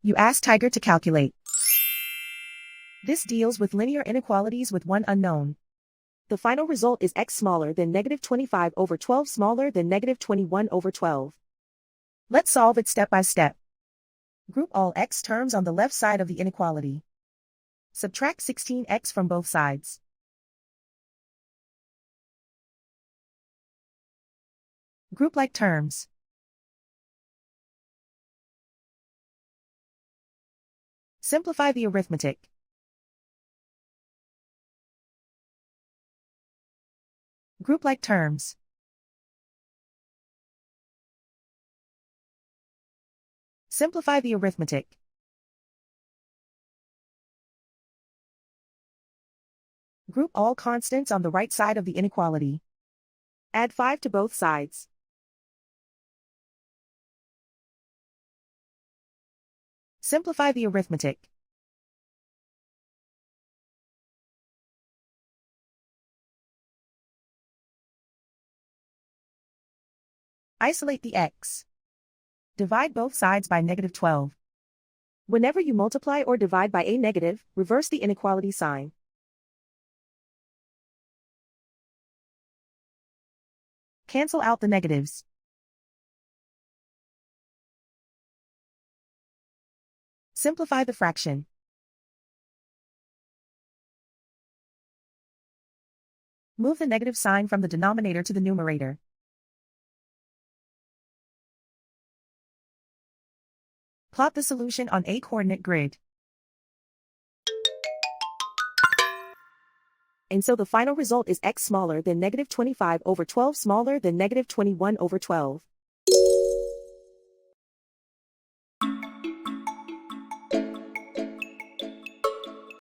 You ask Tiger to calculate. This deals with linear inequalities with one unknown. The final result is x smaller than -25/12 smaller than -21/12. Let's solve it step by step. Group all x terms on the left side of the inequality. Subtract 16x from both sides. Group like terms. Simplify the arithmetic. Group like terms. Simplify the arithmetic. Group all constants on the right side of the inequality. Add 5 to both sides. Simplify the arithmetic. Isolate the x. Divide both sides by -12. Whenever you multiply or divide by a negative, reverse the inequality sign. Cancel out the negatives. Simplify the fraction. Move the negative sign from the denominator to the numerator. Plot the solution on a coordinate grid. And so the final result is x smaller than -25/12 smaller than -21/12.